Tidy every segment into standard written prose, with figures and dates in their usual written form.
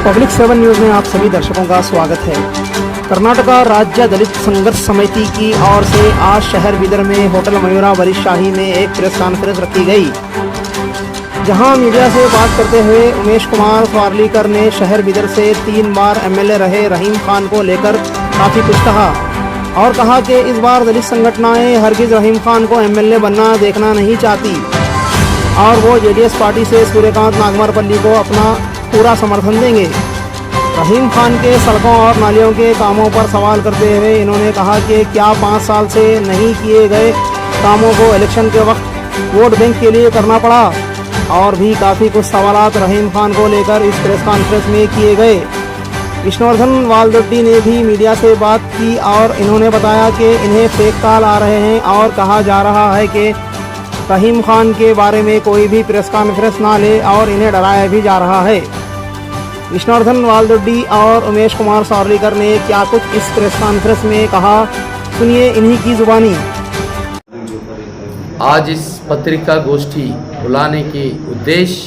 Public 7 news में आप सभी दर्शकों का स्वागत है। कर्नाटका राज्य दलित संघर्ष समिति की ओर से आज शहर बीदर में होटल मयूरा वरिशाही में एक प्रेस कॉन्फ्रेंस रखी गई, जहां मीडिया से बात करते हुए उमेश कुमार स्वारलीकर ने शहर बीदर से 3 बार एमएलए रहे रहीम खान को लेकर काफ़ी कुछ कहा और कहा कि इस बार दलित संगठनाएं हरगिज़ रहीम खान को एमएलए बनना देखना नहीं चाहती और वो जेडीएस पार्टी से सूर्यकांत नागमरपल्ली को अपना पूरा समर्थन देंगे। रहीम खान के सड़कों और नालियों के कामों पर सवाल करते हुए इन्होंने कहा कि क्या 5 साल से नहीं किए गए कामों को इलेक्शन के वक्त वोट बैंक के लिए करना पड़ा, और भी काफ़ी कुछ सवालात रहीम खान को लेकर इस प्रेस कॉन्फ्रेंस में किए गए। विष्णुवर्धन वालदोड्डी ने भी मीडिया से बात की और इन्होंने बताया कि इन्हें फेक कॉल आ रहे हैं और कहा जा रहा है कि रहीम खान के बारे में कोई भी प्रेस कॉन्फ्रेंस ना ले और इन्हें डराया भी जा रहा है। विष्णुवर्धन वालदोड्डी और उमेश कुमार स्वारलीकर ने क्या कुछ इस प्रेस कॉन्फ्रेंस में कहा, सुनिए इन्हीं की जुबानी। आज इस पत्रिका गोष्ठी बुलाने के उद्देश्य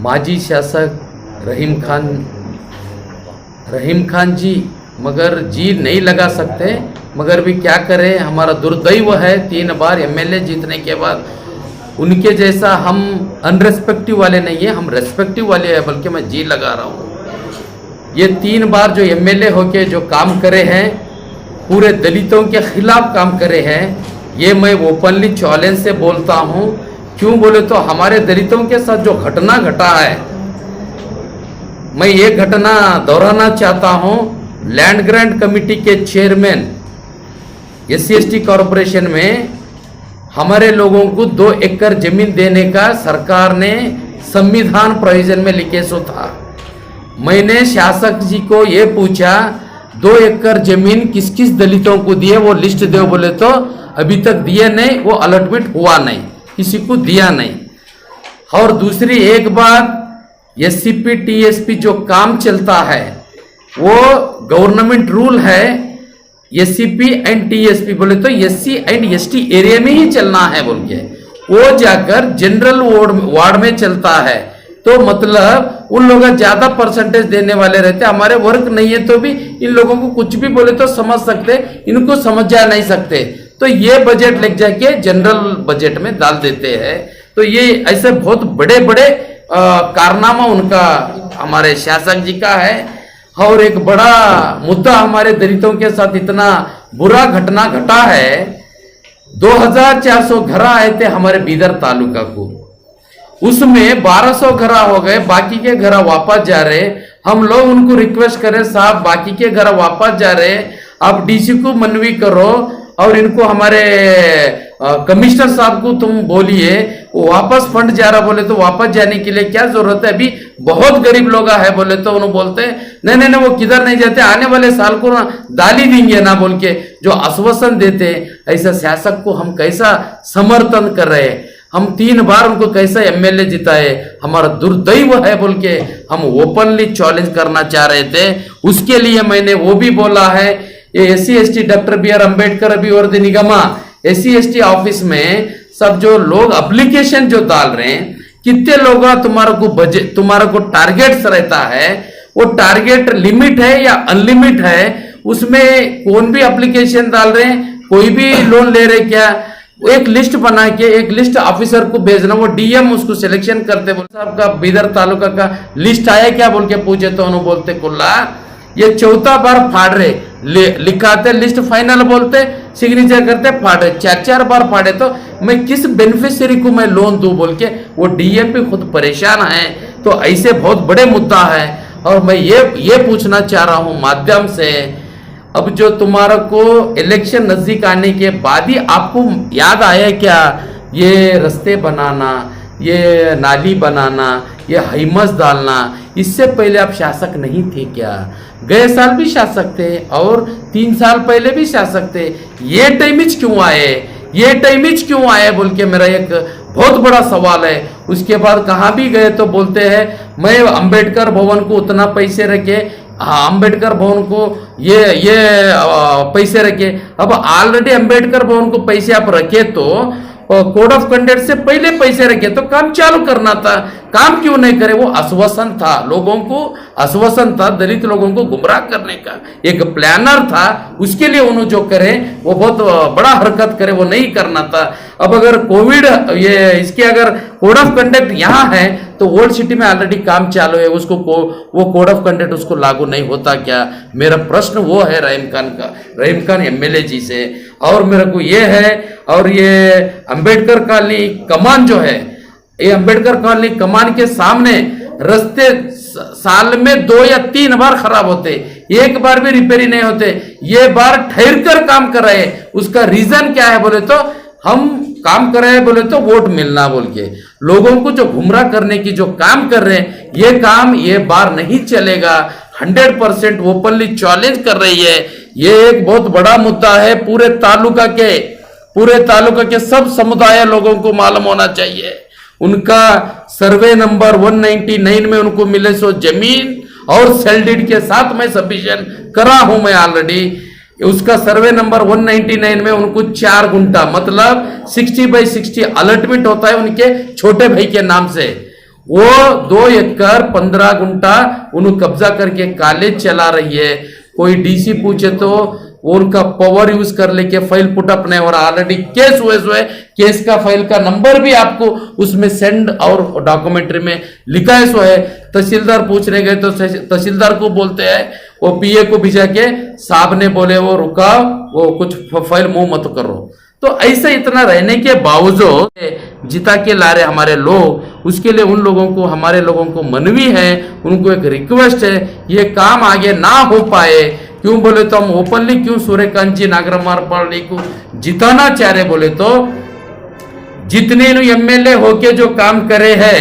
माजी शासक रहीम खान जी मगर जी नहीं लगा सकते, मगर भी क्या करें, हमारा दुर्दैव है 3 बार एमएलए जीतने के बाद उनके जैसा हम अनरेस्पेक्टिव वाले नहीं है, हम रेस्पेक्टिव वाले हैं, बल्कि मैं जी लगा रहा हूँ। ये 3 बार जो एमएलए होके जो काम करे हैं, पूरे दलितों के खिलाफ काम करे हैं, ये मैं ओपनली चैलेंज से बोलता हूँ। क्यों बोले तो हमारे दलितों के साथ जो घटना घटा है, मैं ये घटना दोहराना चाहता हूँ। लैंड ग्रांट कमेटी के चेयरमैन SC/ST कॉरपोरेशन में हमारे लोगों को 2 एकड़ जमीन देने का सरकार ने संविधान प्रोविजन में लिखे सो था। मैंने शासक जी को ये पूछा 2 एकड़ जमीन किस किस दलितों को दिए, वो लिस्ट दो। बोले तो अभी तक दिए नहीं, वो अलॉटमेंट हुआ नहीं, किसी को दिया नहीं। और दूसरी एक बात, SCP TSP जो काम चलता है वो गवर्नमेंट रूल है, SCP एंड TSP बोले तो SC एंड ST एरिया में ही चलना है बोल के, वो जाकर जनरल वार्ड में चलता है। तो मतलब उन लोग ज्यादा परसेंटेज देने वाले रहते, हमारे वर्क नहीं है तो भी इन लोगों को कुछ भी बोले तो समझ सकते, इनको समझ जा नहीं सकते। तो ये बजट लेके जाके जनरल बजट में डाल देते हैं। तो ये ऐसे बहुत बड़े बड़े कारनामा उनका हमारे शासक जी का है। और एक बड़ा मुद्दा हमारे दलितों के साथ इतना बुरा घटना घटा है, 2400 घर आए थे हमारे बीदर तालुका को, उसमें 1200 घर हो गए, बाकी के घर वापस जा रहे। हम लोग उनको रिक्वेस्ट करें, साहब बाकी के घर वापस जा रहे, आप DC को मनवी करो और इनको हमारे कमिश्नर साहब को तुम बोलिए वो वापस फंड जा रहा। बोले तो वापस जाने के लिए क्या जरूरत है, अभी बहुत गरीब लोग है। बोले तो उन्होंने बोलते नहीं वो किधर नहीं जाते, आने वाले साल को ना दाली देंगे ना बोल के जो आश्वासन देते, ऐसा शासक को हम कैसा समर्थन कर रहे हैं। हम 3 बार उनको कैसा एमएलए जिताए, हमारा दुर्दैव है बोल के हम ओपनली चैलेंज करना चाह रहे थे। उसके लिए मैंने वो भी बोला है, ये SC/ST डॉक्टर BR अम्बेडकर अभिवृद्धि निगम SC/ST ऑफिस में सब जो लोग एप्लीकेशन जो डाल रहे हैं, कितने लोग तुम्हारा को टारगेट्स रहता है, वो टारगेट लिमिट है या अनलिमिट है, उसमें कौन भी एप्लीकेशन डाल रहे हैं, कोई भी लोन ले रहे क्या, एक लिस्ट बना के एक लिस्ट ऑफिसर को भेजना, वो DM उसको सिलेक्शन करते। बोल साहब का बीदर तालुका का लिस्ट आया क्या बोल के पूछे तो उन्होंने बोलते कुल्ला ये 4था बार फाड़ रहे, लिखाते लिस्ट फाइनल बोलते, सिग्नेचर करते, फाड़े 4 बार फाड़े। तो मैं किस बेनिफिशियरी को मैं लोन दूं बोल के वो DM भी खुद परेशान है। तो ऐसे बहुत बड़े मुद्दा है। और मैं ये पूछना चाह रहा हूं माध्यम से, अब जो तुम्हारा को इलेक्शन नजदीक आने के बाद ही आपको याद आया क्या ये रास्ते बनाना, ये नाली बनाना, ये हाइमस डालना, इससे पहले आप शासक नहीं थे क्या? गए साल भी शासक थे और 3 साल पहले भी शासक थे, ये टाइमिज क्यों आए, ये टाइमिज क्यों आए बोल के मेरा एक बहुत बड़ा सवाल है। उसके बाद कहाँ भी गए तो बोलते हैं मैं अंबेडकर भवन को उतना पैसे रखे, अंबेडकर भवन को ये पैसे रखे। अब ऑलरेडी अंबेडकर भवन को पैसे आप रखे तो कोड ऑफ कंडक्ट से पहले पैसे रखे तो काम चालू करना था, काम क्यों नहीं करे? वो आश्वासन था, लोगों को आश्वासन था, दलित लोगों को गुमराह करने का एक प्लानर था, उसके लिए उन्होंने जो करे वो बहुत बड़ा हरकत करे, वो नहीं करना था। अब अगर कोविड ये इसके अगर कोड ऑफ कंडक्ट यहाँ है तो ओल्ड सिटी में ऑलरेडी काम चालू है, उसको वो कोड ऑफ कंडक्ट उसको लागू नहीं होता क्या? मेरा प्रश्न वो है रहीम खान का, रहीम खान एमएलए जी से। और मेरे को ये है, और ये अंबेडकर कॉलोनी कमान जो है, ये अंबेडकर कॉलोनी कमान के सामने रास्ते साल में 2 या 3 बार खराब होते, एक बार भी रिपेयरी नहीं होते, ये बार ठहर कर काम कर रहे हैं। उसका रीजन क्या है बोले तो हम काम कर रहे हैं बोले तो वोट मिलना बोल के, लोगों को जो गुमराह करने की जो काम कर रहे हैं, ये काम ये बार नहीं चलेगा। 100% ओपनली चैलेंज कर रही है। ये एक बहुत बड़ा मुद्दा है, पूरे तालुका के सब समुदाय लोगों को मालूम होना चाहिए। उनका सर्वे नंबर 199 में उनको मिले सो जमीन और सेल डीड के साथ मैं सबमिशन करा हूं मैं ऑलरेडी। उसका सर्वे नंबर 199 में उनको 4 गुंठा मतलब 60/60 अलॉटमेंट होता है उनके छोटे भाई के नाम से। वो 2 एकड़ 15 गुंठा उन्होंने कब्जा करके कॉलेज चला रही है। कोई डीसी पूछे तो वो उनका पावर यूज कर लेके फाइल पुटअप नहीं हो रहा, ऑलरेडी केस हुए केस का फाइल का नंबर भी आपको उसमें सेंड और डॉक्यूमेंट्री में लिखा है सो है। तहसीलदार पूछने गए तो तहसीलदार को बोलते हैं, वो पीए को भिजा के साहब ने बोले वो रुकाओ, वो कुछ फाइल मुंह मत करो। तो ऐसे इतना रहने के बावजूद जिता के ला रहे हमारे लोग, उसके लिए उन लोगों को, हमारे लोगों को मनवी है, उनको एक रिक्वेस्ट है, ये काम आगे ना हो पाए। क्यों बोले तो हम ओपनली क्यों सूर्यकांत जी नागरमार पार्टी को जिताना चाह रहे बोले तो जितने एमएलए होके जो काम करे हैं,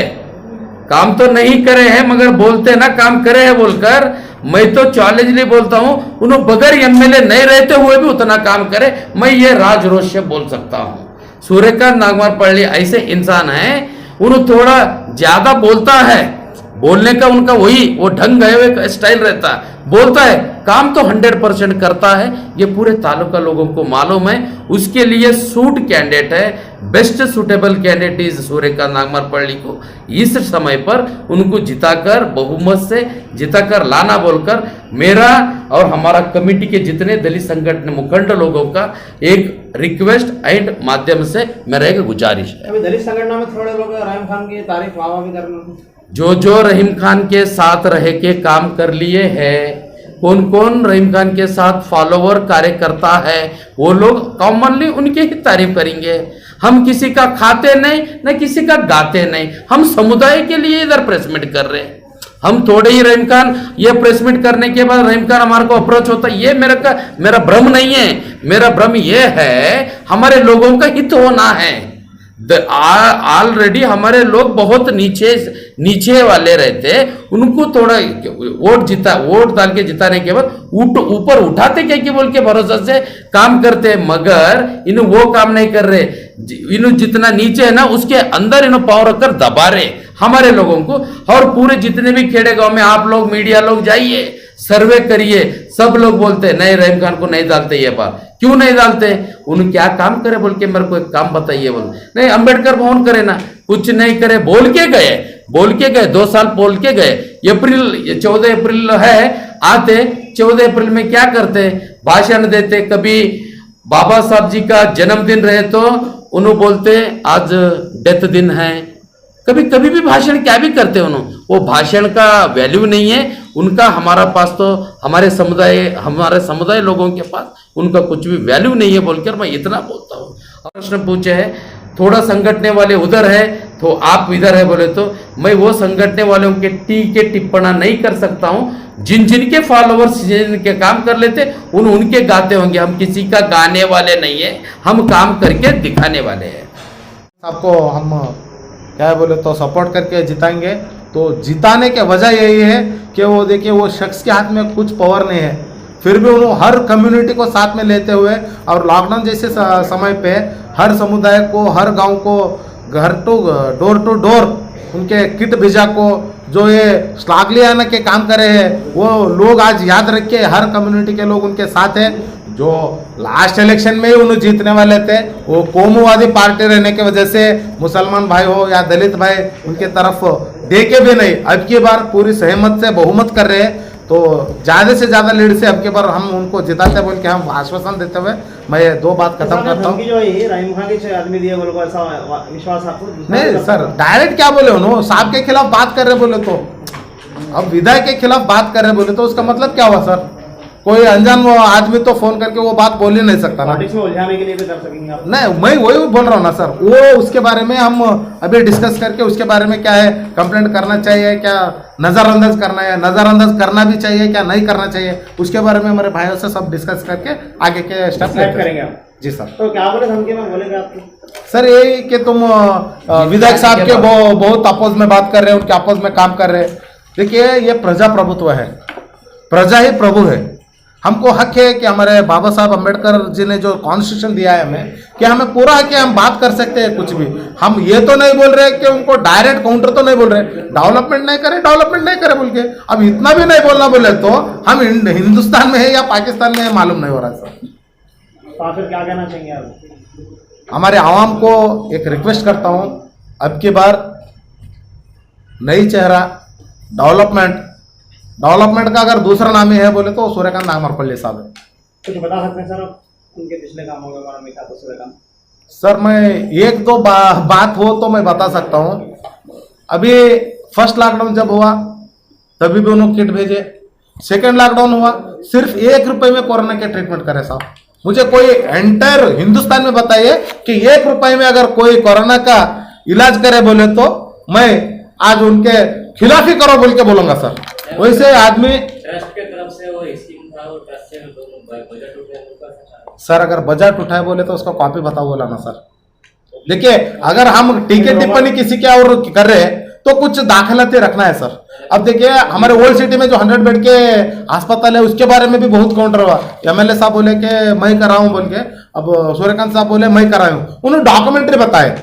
काम तो नहीं करे हैं मगर बोलते ना काम करे हैं बोलकर, मैं तो चैलेंजली बोलता हूं उन्होंने बगैर एमएलए नहीं रहते हुए भी उतना काम करे, मैं ये राज रोष से बोल सकता हूं। सूर्यकांत नागरमार पार्टी ऐसे इंसान है, उन्होंने थोड़ा ज्यादा बोलता है, बोलने का उनका वही वो ढंग है, वो स्टाइल रहता है, बोलता है, काम तो 100% करता है। ये पूरे तालुका लोगों को मालूम है। उसके लिए सूट कैंडिडेट है, best suitable candidate is Suryakant Nagarmar party को इस समय पर उनको जिताकर, बहुमत से जिताकर लाना बोलकर मेरा और हमारा कमेटी के जितने दलित संगठन मुखंड लोगों का एक रिक्वेस्ट एंड माध्यम से मेरा एक गुजारिश है। अभी दलित संगठन में थोड़े लोग रहीम खान की तारीफ वाह भी करना, जो रहीम खान के साथ रह के काम कर लिए हैं, कौन कौन रहीम खान के साथ फॉलोवर कार्यकर्ता है, वो लोग कॉमनली उनके ही तारीफ करेंगे। हम किसी का खाते नहीं न किसी का गाते नहीं, हम समुदाय के लिए इधर प्रेस मीट कर रहे हैं। हम थोड़े ही रहीम खान ये प्रेस मीट करने के बाद रहीम खान हमारे को अप्रोच होता है, ये मेरा भ्रम नहीं है। मेरा भ्रम ये है हमारे लोगों का हित होना है। ऑलरेडी हमारे लोग बहुत नीचे वाले रहते, उनको थोड़ा वोट डाल के जिताने के बाद ऊपर उठाते क्या बोल के भरोसा से काम करते, मगर इन वो काम नहीं कर रहे। इन जितना नीचे है ना उसके अंदर इन पावर रखकर दबा रहे हमारे लोगों को। और पूरे जितने भी खेड़े गांव में आप लोग मीडिया लोग जाइए, सर्वे करिए, सब लोग बोलते नहीं रहीम खान को नहीं डालते। ये बात क्यों नहीं डालते? उन्हें क्या काम करे बोल के मेरे को एक काम बताइए। बोल नहीं अंबेडकर भवन करे ना, कुछ नहीं करे, बोल के गए 2 साल बोल के गए। 14 अप्रैल है आते, 14 अप्रैल में क्या करते? भाषण देते। कभी बाबा साहब जी का जन्मदिन रहे तो उन्होंने बोलते आज डेथ दिन है। कभी भी भाषण क्या भी करते उन्होंने, वो भाषण का वैल्यू नहीं है उनका। हमारा पास तो हमारे समुदाय लोगों के पास उनका कुछ भी वैल्यू नहीं है बोलकर मैं इतना बोलता हूँ। प्रश्न पूछे है थोड़ा संगठने वाले उधर है तो आप इधर है बोले तो मैं वो संगठने वालों के टिप्पणा नहीं कर सकता हूँ। जिनके फॉलोवर्स जिनके काम कर लेते उनके गाते होंगे। हम किसी का गाने वाले नहीं है, हम काम करके दिखाने वाले हैं। आपको हम क्या बोले तो सपोर्ट करके जिताएंगे। तो जिताने की वजह यही है कि वो देखिए वो शख्स के हाथ में कुछ पावर नहीं है, फिर भी उन्होंने हर कम्युनिटी को साथ में लेते हुए और लॉकडाउन जैसे समय पे हर समुदाय को, हर गांव को डोर टू डोर उनके किट भेजा को जो ये श्लाघनीय के काम करे हैं वो लोग आज याद रख के हर कम्युनिटी के लोग उनके साथ हैं। जो लास्ट इलेक्शन में ही उन्हें जीतने वाले थे, वो कोमुवादी पार्टी रहने की वजह से मुसलमान भाई हो या दलित भाई उनके तरफ देखे भी नहीं। अब की बार पूरी सहमत से बहुमत कर रहे हैं, तो ज़्यादा से ज़्यादा लीड से अब की बार हम उनको जिताते बोल के हम आश्वासन देते हुए मैं ये 2 बात खत्म करता हूँ। जो है रहीम खान के 6 आदमी दिए बोलो, ऐसा विश्वास आपको? नहीं सर, डायरेक्ट क्या बोले उन्होंने, साहब के खिलाफ बात कर रहे बोले, तो अब विधायक के खिलाफ बात कर रहे बोले तो उसका मतलब क्या हुआ सर? कोई अनजान वो आदमी तो फोन करके वो बात बोल ही नहीं सकता ना। पॉलिटिक्स में उलझाने के लिए भी कर सकेंगे आप? नहीं, मैं वही बोल रहा हूँ ना सर, वो उसके बारे में हम अभी डिस्कस करके उसके बारे में क्या है, कंप्लेंट करना चाहिए क्या, नजरअंदाज करना है, नजरअंदाज करना भी चाहिए क्या नहीं करना चाहिए, उसके बारे में हमारे भाइयों से सब डिस्कस करके आगे के स्टेप करेंगे आप। जी सर। तो क्या बोले धमकी में बोलेंगे आपको? सर यही कि तुम विधायक साहब के बहुत अपोज में बात कर रहे हैं, उनके अपोज में काम कर रहे हैं। देखिए ये प्रजा प्रभुत्व है, प्रजा ही प्रभु है। हमको हक है कि हमारे बाबा साहब अम्बेडकर जी ने जो कॉन्स्टिट्यूशन दिया है हमें, कि हमें पूरा हक है, हम बात कर सकते हैं कुछ भी। हम ये तो नहीं बोल रहे कि उनको डायरेक्ट काउंटर तो नहीं बोल रहे, डेवलपमेंट नहीं करे बोल के। अब इतना भी नहीं बोलना बोले तो हम हिंदुस्तान में है या पाकिस्तान में है मालूम नहीं हो रहा है सर। तो आखिर क्या कहना चाहेंगे आप? हमारे आवाम को एक रिक्वेस्ट करता हूं, अब की बार नई चेहरा, डेवलपमेंट का अगर दूसरा नाम ही है बोले तो सूर्यकांत नागमरपल्ली साहब है। कुछ बता सकते हैं सर आप उनके पिछले कामों के बारे में? क्या था सूर्यकांत? सर मैं 1-2 बात हो तो मैं बता सकता हूं। अभी फर्स्ट लॉकडाउन जब हुआ तभी भी उन्होंने किट भेजे, सेकेंड लॉकडाउन हुआ सिर्फ 1 रुपए में कोरोना के ट्रीटमेंट करे साहब। मुझे कोई एंटायर हिंदुस्तान में बताइए कि 1 रुपए में अगर कोई कोरोना का इलाज करे बोले तो मैं आज उनके खिलाफ ही करो बोल के बोलूंगा सर। वैसे आदमी ट्रस्ट के तरफ से वो स्कीम था और ट्रस्ट से दोनों बजट उठाए सर, अगर बजट उठाए बोले तो उसका कॉपी बताओ बोला ना सर। देखिए अगर हम टीके टिप्पणी किसी के और कर रहे हैं तो कुछ दाखिलाती रखना है सर। अब देखिए हमारे ओल्ड सिटी में जो 100 बेड के अस्पताल है उसके बारे में भी बहुत काउंटर हुआ। एमएलए साहब बोले कि मैं कराऊं बोल के, अब सूर्यकांत साहब बोले मैं कराऊं, उन्होंने डॉक्यूमेंट्री बताए।